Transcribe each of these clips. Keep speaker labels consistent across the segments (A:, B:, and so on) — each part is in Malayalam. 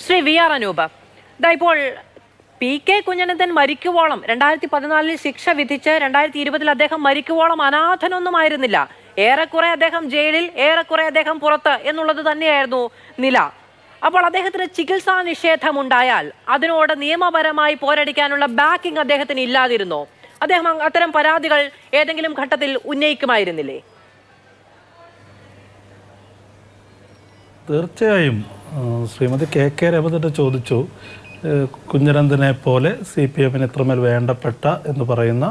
A: ശ്രീ വി ആർ അനൂപ്, ഇപ്പോൾ പി കെ കുഞ്ഞനന്തൻ മരിക്കുവോളം 2014 ശിക്ഷ വിധിച്ച് 2020 അദ്ദേഹം മരിക്കുവോളം അനാഥനൊന്നുമായിരുന്നില്ല. ഏറെക്കുറെ അദ്ദേഹം ജയിലിൽ, ഏറെക്കുറെ അദ്ദേഹം പുറത്ത് എന്നുള്ളത് തന്നെയായിരുന്നു നില. അപ്പോൾ അദ്ദേഹത്തിന് ചികിത്സാ നിഷേധം ഉണ്ടായാൽ അതിനോട് നിയമപരമായി പോരടിക്കാനുള്ള ബാക്കിംഗ് അദ്ദേഹത്തിന് ഇല്ലാതിരുന്നോ? അദ്ദേഹം അത്തരം പരാതികൾ ഏതെങ്കിലും ഘട്ടത്തിൽ ഉന്നയിക്കുമായിരുന്നില്ലേ?
B: തീർച്ചയായും. ശ്രീമതി കെ രമ ചോദിച്ചു, കുഞ്ഞനന്തനെ പോലെ CPM ഇത്രമേൽ വേണ്ടപ്പെട്ട എന്ന് പറയുന്ന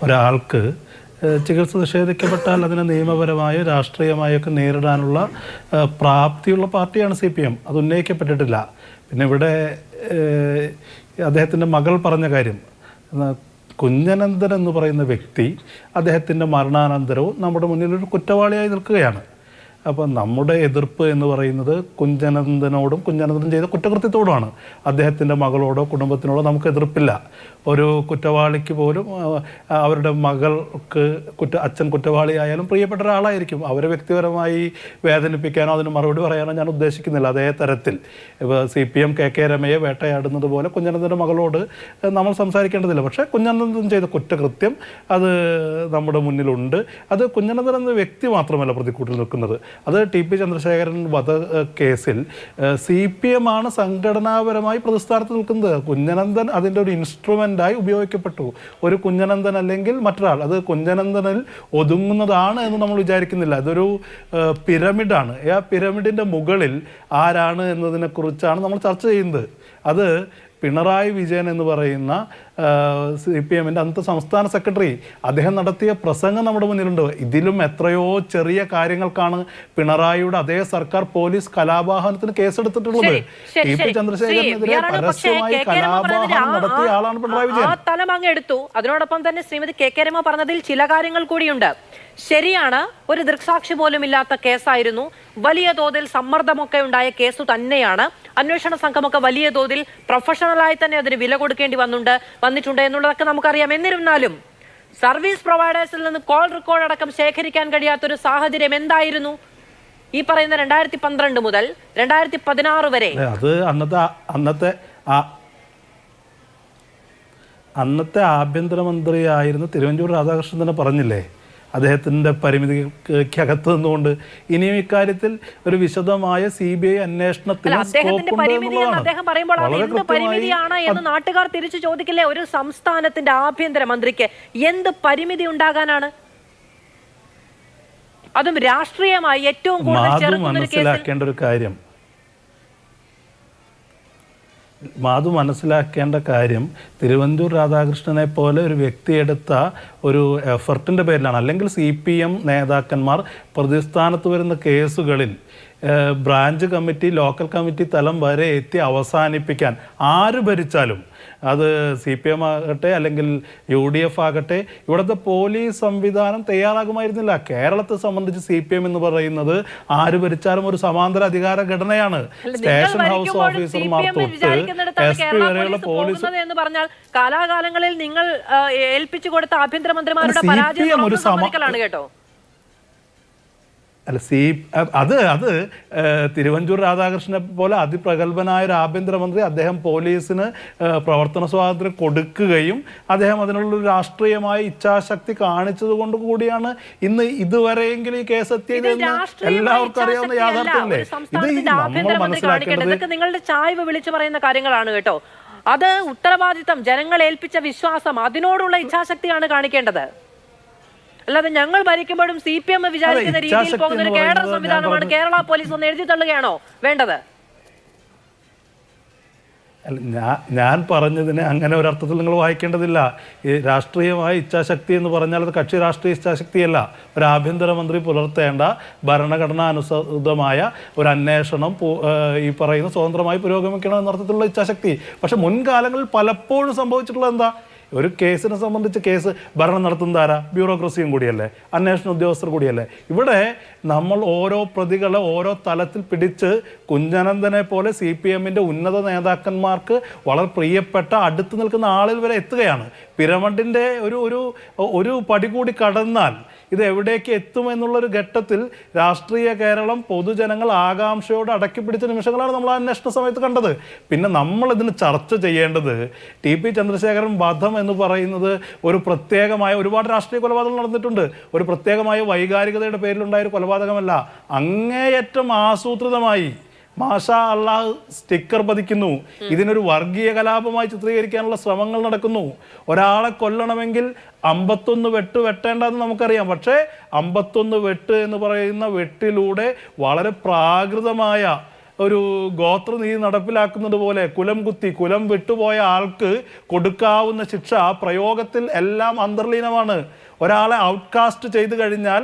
B: ഒരാൾക്ക് ചികിത്സ നിഷേധിക്കപ്പെട്ടാൽ അതിനെ നിയമപരമായോ രാഷ്ട്രീയമായൊക്കെ നേരിടാനുള്ള പ്രാപ്തിയുള്ള പാർട്ടിയാണ് CPM. അത് ഉന്നയിക്കപ്പെട്ടിട്ടില്ല. പിന്നെ ഇവിടെ അദ്ദേഹത്തിൻ്റെ മകൾ പറഞ്ഞ കാര്യം, കുഞ്ഞനന്തൻ എന്ന് പറയുന്ന വ്യക്തി അദ്ദേഹത്തിൻ്റെ മരണാനന്തരവും നമ്മുടെ മുന്നിലൊരു കുറ്റവാളിയായി നിൽക്കുകയാണ്. അപ്പോൾ നമ്മുടെ എതിർപ്പ് എന്ന് പറയുന്നത് കുഞ്ഞനന്തനോടും കുഞ്ഞനന്തൻ ചെയ്ത കുറ്റകൃത്യത്തോടുമാണ്. അദ്ദേഹത്തിൻ്റെ മകളോടോ കുടുംബത്തിനോടോ നമുക്ക് എതിർപ്പില്ല. ഒരു കുറ്റവാളിക്ക് പോലും അവരുടെ മകൾക്ക് അച്ഛൻ കുറ്റവാളിയായാലും പ്രിയപ്പെട്ട ഒരാളായിരിക്കും. അവരെ വ്യക്തിപരമായി വേദനിപ്പിക്കാനോ അതിന് മറുപടി പറയാനോ ഞാൻ ഉദ്ദേശിക്കുന്നില്ല. അതേ തരത്തിൽ ഇപ്പോൾ CPM കെ രമയെ വേട്ടയാടുന്നത് പോലെ കുഞ്ഞനന്തൻ്റെ മകളോട് നമ്മൾ സംസാരിക്കേണ്ടതില്ല. പക്ഷേ കുഞ്ഞനന്തൻ ചെയ്ത കുറ്റകൃത്യം അത് നമ്മുടെ മുന്നിലുണ്ട്. അത് കുഞ്ഞനന്തൻ എന്ന വ്യക്തി മാത്രമല്ല പ്രതിക്കൂട്ടിൽ നിൽക്കുന്നത്. അത് TP ചന്ദ്രശേഖരൻ വധ കേസിൽ CPM ആണ് സംഘടനാപരമായി പ്രതിസ്ഥാനത്ത് നിൽക്കുന്നത്. കുഞ്ഞനന്തൻ അതിൻ്റെ ഒരു ഇൻസ്ട്രുമെൻ്റായി ഉപയോഗിക്കപ്പെട്ടു. ഒരു കുഞ്ഞനന്തൻ അല്ലെങ്കിൽ മറ്റൊരാൾ, അത് കുഞ്ഞനന്തനിൽ ഒതുങ്ങുന്നതാണ് എന്ന് നമ്മൾ വിചാരിക്കുന്നില്ല. അതൊരു പിരമിഡാണ്. ആ പിരമിഡിൻ്റെ മുകളിൽ ആരാണ് എന്നതിനെക്കുറിച്ചാണ് നമ്മൾ ചർച്ച ചെയ്യുന്നത്. അത് പിണറായി വിജയൻ എന്ന് പറയുന്ന CPMൻ്റെ അന്നത്തെ സംസ്ഥാന സെക്രട്ടറി, അദ്ദേഹം നടത്തിയ പ്രസംഗം നമ്മുടെ മുന്നിലുണ്ട്. ഇതിലും എത്രയോ ചെറിയ കാര്യങ്ങൾക്കാണ് പിണറായിയുടെ അതേ സർക്കാർ പോലീസ് കലാപാഹനത്തിന് കേസെടുത്തിട്ടുള്ളത്. TP ചന്ദ്രശേഖരനെതിരെ പരസ്യമായി കലാപാഹനം നടത്തിയ ആളാണ് പിണറായി വിജയൻ.
A: തലം അങ്ങ് എടുത്തു. അതിനോടൊപ്പം തന്നെ ശ്രീമതി കെ രമ പറഞ്ഞതിൽ ചില കാര്യങ്ങൾ കൂടിയുണ്ട്. ശരിയാണ്, ഒരു ദൃക്സാക്ഷി പോലും ഇല്ലാത്ത കേസായിരുന്നു. വലിയ തോതിൽ സമ്മർദ്ദമൊക്കെ ഉണ്ടായ കേസ് തന്നെയാണ്. അന്വേഷണ സംഘമൊക്കെ വലിയ തോതിൽ പ്രൊഫഷണലായി തന്നെ അതിന് വില കൊടുക്കേണ്ടി വന്നിട്ടുണ്ട് എന്നുള്ളതൊക്കെ നമുക്കറിയാം. എന്നിരുന്നാലും സർവീസ് പ്രൊവൈഡേഴ്സിൽ നിന്ന് കോൾ റെക്കോർഡ് അടക്കം ശേഖരിക്കാൻ കഴിയാത്തൊരു സാഹചര്യം എന്തായിരുന്നു ഈ പറയുന്ന 2012 മുതൽ 2016 വരെ?
B: അത് അന്നത്തെ ആഭ്യന്തരമന്ത്രിയായിരുന്ന തിരുവഞ്ചൂർ രാധാകൃഷ്ണൻ തന്നെ പറഞ്ഞില്ലേ, അദ്ദേഹത്തിൻ്റെ പരിമിതിക്കകത്ത് നിന്നുകൊണ്ട് ഇനിയും ഇക്കാര്യത്തിൽ ഒരു വിശദമായ CBI അന്വേഷണത്തിന്
A: എന്ന് നാട്ടുകാർ തിരിച്ചു ചോദിക്കില്ലേ? ഒരു സംസ്ഥാനത്തിന്റെ ആഭ്യന്തരമന്ത്രിക്ക് എന്ത് പരിമിതി ഉണ്ടാകാനാണ്? അതും രാഷ്ട്രീയമായി ഏറ്റവും കൂടുതൽ
B: മനസ്സിലാക്കേണ്ട ഒരു കാര്യം, മനസ്സിലാക്കേണ്ട കാര്യം തിരുവഞ്ചൂർ രാധാകൃഷ്ണനെ പോലെ ഒരു വ്യക്തിയെടുത്ത ഒരു എഫർട്ടിൻ്റെ പേരിലാണ്. അല്ലെങ്കിൽ CPM നേതാക്കന്മാർ പ്രതിസ്ഥാനത്ത് വരുന്ന കേസുകളിൽ ബ്രാഞ്ച് കമ്മിറ്റി, ലോക്കൽ കമ്മിറ്റി തലം വരെ എത്തി അവസാനിപ്പിക്കാൻ ആര് ഭരിച്ചാലും, അത് CPM ആകട്ടെ അല്ലെങ്കിൽ UDF ആകട്ടെ, ഇവിടുത്തെ പോലീസ് സംവിധാനം തയ്യാറാകുമായിരുന്നില്ല. കേരളത്തെ സംബന്ധിച്ച് CPM എന്ന് പറയുന്നത് ആര് ഭരിച്ചാലും ഒരു സമാന്തര അധികാര ഘടനയാണ്. സ്റ്റേഷൻ ഹൗസ് ഓഫീസർമാർ തൊട്ട് SP വരെയുള്ള പോലീസ്
A: എന്ന് പറഞ്ഞാൽ കാലാകാലങ്ങളിൽ നിങ്ങൾ ഏൽപ്പിച്ചു കൊടുത്ത ആഭ്യന്തരമന്ത്രിമാരുടെ പരാജയം ഒരു സമാനമാണ് കേട്ടോ.
B: അല്ല, അത് തിരുവഞ്ചൂർ രാധാകൃഷ്ണനെ പോലെ അതിപ്രഗത്ഭനായ ഒരു ആഭ്യന്തരമന്ത്രി, അദ്ദേഹം പോലീസിന് പ്രവർത്തന സ്വാതന്ത്ര്യം കൊടുക്കുകയും അദ്ദേഹം അതിനുള്ളൊരു രാഷ്ട്രീയമായ ഇച്ഛാശക്തി കാണിച്ചത് കൊണ്ട് കൂടിയാണ് ഇന്ന് ഇതുവരെയെങ്കിലും ഈ കേസ് എത്തിയത്. എല്ലാവർക്കും അറിയാവുന്ന യാഥാർത്ഥ്യമല്ലേ ഇത്. നമ്മൾ മനസ്സിലാക്കേണ്ടത്
A: നിങ്ങളുടെ ചായ്വ് വിളിച്ചു പറയുന്ന കാര്യങ്ങളാണ് കേട്ടോ. അത് ഉത്തരവാദിത്തം, ജനങ്ങൾ ഏൽപ്പിച്ച വിശ്വാസം, അതിനോടുള്ള ഇച്ഛാശക്തിയാണ് കാണിക്കേണ്ടത്. അല്ലാതെ ഞങ്ങൾ ഭരിക്കുമ്പോഴും CPM വിചാരിക്കുന്ന രീതിയിൽ പോകുന്ന ഒരു കേഡർ സംവിധാനമാണ് കേരള പോലീസ് ഒന്ന് എഴുതി തള്ളുകയാണോ വേണ്ടത്?
B: ഞാൻ പറഞ്ഞതിനെ അങ്ങനെ ഒരർത്ഥത്തിൽ നിങ്ങൾ വായിക്കേണ്ടതില്ല. ഈ രാഷ്ട്രീയമായ ഇച്ഛാശക്തി എന്ന് പറഞ്ഞാൽ അത് കക്ഷി രാഷ്ട്രീയ ഇച്ഛാശക്തിയല്ല. ഒരു ആഭ്യന്തരമന്ത്രി പുലർത്തേണ്ട ഭരണഘടനാനുസൃതമായ ഒരു അന്വേഷണം ഈ പറയുന്ന സ്വതന്ത്രമായി പുരോഗമിക്കണം എന്നർത്ഥത്തിലുള്ള ഇച്ഛാശക്തി. പക്ഷെ മുൻകാലങ്ങളിൽ പലപ്പോഴും സംഭവിച്ചിട്ടുള്ളത് എന്താ? ഒരു കേസിനെ സംബന്ധിച്ച് കേസ് ഭരണം നടത്തുന്നത് ആരാ? ബ്യൂറോക്രസിയും കൂടിയല്ലേ, അന്വേഷണ ഉദ്യോഗസ്ഥർ കൂടിയല്ലേ. ഇവിടെ നമ്മൾ ഓരോ പ്രതികളെ ഓരോ തലത്തിൽ പിടിച്ച് കുഞ്ഞനന്തനെ പോലെ CPMൻ്റെ ഉന്നത നേതാക്കന്മാർക്ക് വളരെ പ്രിയപ്പെട്ട അടുത്ത് നിൽക്കുന്ന ആളിൽ വരെ എത്തുകയാണ്. പിരമിഡിൻ്റെ ഒരു പടി കൂടി കടന്നാൽ ഇത് എവിടേക്ക് എത്തുമെന്നുള്ളൊരു ഘട്ടത്തിൽ രാഷ്ട്രീയ കേരളം പൊതുജനങ്ങൾ ആകാംക്ഷയോട് അടക്കി പിടിച്ച നിമിഷങ്ങളാണ് നമ്മൾ ആ അന്വേഷണ സമയത്ത് കണ്ടത്. പിന്നെ നമ്മൾ ഇതിന് ചർച്ച ചെയ്യേണ്ടത് ടി.പി. ചന്ദ്രശേഖരൻ വധം എന്ന് പറയുന്നത് ഒരു പ്രത്യേകമായ, ഒരുപാട് രാഷ്ട്രീയ കൊലപാതകങ്ങൾ നടന്നിട്ടുണ്ട്, ഒരു പ്രത്യേകമായ വൈകാരികതയുടെ പേരിലുണ്ടായ ഒരു കൊലപാതകമല്ല. അങ്ങേയറ്റം ആസൂത്രിതമായി മാഷാ അള്ളാഹ് സ്റ്റിക്കർ പതിക്കുന്നു. ഇതിനൊരു വർഗീയ കലാപമായി ചിത്രീകരിക്കാനുള്ള ശ്രമങ്ങൾ നടക്കുന്നു. ഒരാളെ കൊല്ലണമെങ്കിൽ 51 വെട്ട് വെട്ടേണ്ടതെന്ന് നമുക്കറിയാം. പക്ഷേ 51 വെട്ട് എന്ന് പറയുന്ന വെട്ടിലൂടെ വളരെ പ്രാകൃതമായ ഒരു ഗോത്രനീതി നടപ്പിലാക്കുന്നത് പോലെ കുലം വിട്ടുപോയ ആൾക്ക് കൊടുക്കാവുന്ന ശിക്ഷ പ്രയോഗത്തിൽ എല്ലാം അന്തർലീനമാണ്. ഒരാളെ ഔട്ട്കാസ്റ്റ് ചെയ്തു കഴിഞ്ഞാൽ,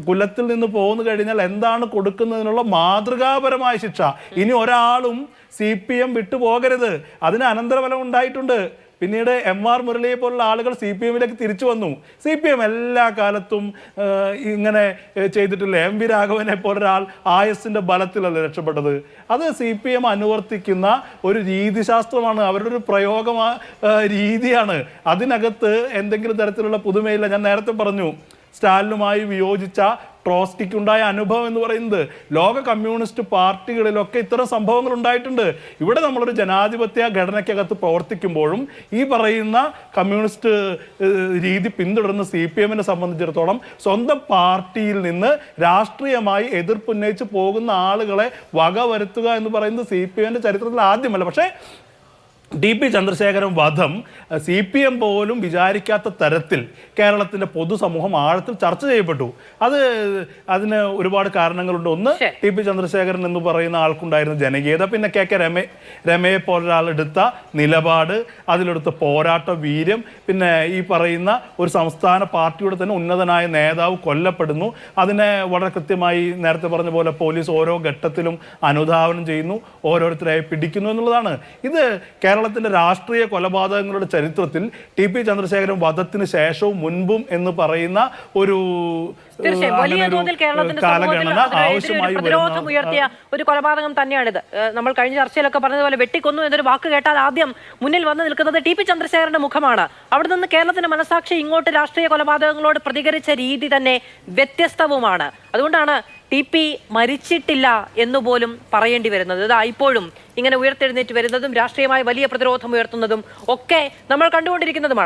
B: കുലത്തിൽ നിന്ന് പോന്നു കഴിഞ്ഞാൽ എന്താണ് കൊടുക്കുന്നതിനുള്ള മാതൃകാപരമായ ശിക്ഷ. ഇനി ഒരാളും CPM വിട്ടുപോകരുത്. അതിന് അനന്തരഫലം ഉണ്ടായിട്ടുണ്ട്. പിന്നീട് MR മുരളിയെ പോലുള്ള ആളുകൾ CPM-ലേക്ക് തിരിച്ചു വന്നു. CPM എല്ലാ കാലത്തും ഇങ്ങനെ ചെയ്തിട്ടില്ല. MV രാഘവനെ പോലൊരാൾ ആയസിൻ്റെ ബലത്തിലല്ല രക്ഷപ്പെട്ടത്. അത് CPM അനുവർത്തിക്കുന്ന ഒരു രീതിശാസ്ത്രമാണ്, അവരുടെ ഒരു പ്രയോഗ രീതിയാണ്. അതിനകത്ത് എന്തെങ്കിലും തരത്തിലുള്ള പുതുമയില്ല. ഞാൻ നേരത്തെ പറഞ്ഞു, സ്റ്റാലിനുമായി വിയോജിച്ച ട്രോട്സ്കിക്കുണ്ടായ അനുഭവം എന്ന് പറയുന്നത് ലോക കമ്മ്യൂണിസ്റ്റ് പാർട്ടികളിലൊക്കെ ഇത്തരം സംഭവങ്ങൾ ഉണ്ടായിട്ടുണ്ട്. ഇവിടെ നമ്മളൊരു ജനാധിപത്യ ഘടനയ്ക്കകത്ത് പ്രവർത്തിക്കുമ്പോഴും ഈ പറയുന്ന കമ്മ്യൂണിസ്റ്റ് രീതി പിന്തുടരുന്ന CPM-നെ സംബന്ധിച്ചിടത്തോളം സ്വന്തം പാർട്ടിയിൽ നിന്ന് രാഷ്ട്രീയമായി എതിർപ്പുന്നയിച്ച് പോകുന്ന ആളുകളെ വകവരുത്തുക എന്ന് പറയുന്നത് CPM-ന്റെ ചരിത്രത്തിൽ ആദ്യമല്ല. പക്ഷേ ടി.പി. ചന്ദ്രശേഖരൻ വധം CPM പോലും വിചാരിക്കാത്ത തരത്തിൽ കേരളത്തിൻ്റെ പൊതുസമൂഹം ആഴത്തിൽ ചർച്ച ചെയ്യപ്പെട്ടു. അതിന് ഒരുപാട് കാരണങ്ങളുണ്ട്. ഒന്ന്, ടി.പി. ചന്ദ്രശേഖരൻ എന്ന് പറയുന്ന ആൾക്കുണ്ടായിരുന്ന ജനകീയത, പിന്നെ KK രമയെ പോലൊരാൾ എടുത്ത നിലപാട്, അതിലെടുത്ത പോരാട്ട വീര്യം, പിന്നെ ഈ പറയുന്ന ഒരു സംസ്ഥാന പാർട്ടിയുടെ തന്നെ ഉന്നതനായ നേതാവ് കൊല്ലപ്പെടുന്നു. അതിനെ വളരെ കൃത്യമായി നേരത്തെ പറഞ്ഞ പോലെ പോലീസ് ഓരോ ഘട്ടത്തിലും അനുധാവനം ചെയ്യുന്നു, ഓരോരുത്തരായി പിടിക്കുന്നു എന്നുള്ളതാണ്. ഇത് കേരളത്തിൻ്റെ രാഷ്ട്രീയ കൊലപാതകങ്ങളുടെ ചരിത്രത്തിൽ ടി.പി. ചന്ദ്രശേഖരൻ വധത്തിന് ശേഷവും മുൻപും എന്ന് പറയുന്ന ഒരു
A: വലിയ തോതിൽ കേരളത്തിന്റെ പ്രതിരോധം ഉയർത്തിയ ഒരു കൊലപാതകം തന്നെയാണിത്. നമ്മൾ കഴിഞ്ഞ ചർച്ചയിലൊക്കെ പറഞ്ഞതുപോലെ വെട്ടിക്കൊന്നു എന്നൊരു വാക്ക് കേട്ടാൽ ആദ്യം മുന്നിൽ വന്നു നിൽക്കുന്നത് ടി.പി. ചന്ദ്രശേഖരന്റെ മുഖമാണ്. അവിടെ നിന്ന് കേരളത്തിന്റെ മനസാക്ഷി ഇങ്ങോട്ട് രാഷ്ട്രീയ കൊലപാതകങ്ങളോട് പ്രതികരിച്ച രീതി തന്നെ വ്യത്യസ്തവുമാണ്. അതുകൊണ്ടാണ് ടി.പി. മരിച്ചിട്ടില്ല എന്നുപോലും പറയേണ്ടി വരുന്നത്. ഇതാ ഇപ്പോഴും ഇങ്ങനെ ഉയർത്തെഴുന്നേറ്റ് വരുന്നതും രാഷ്ട്രീയമായി വലിയ പ്രതിരോധം ഉയർത്തുന്നതും ഒക്കെ നമ്മൾ കണ്ടുകൊണ്ടിരിക്കുന്നതുമാണ്.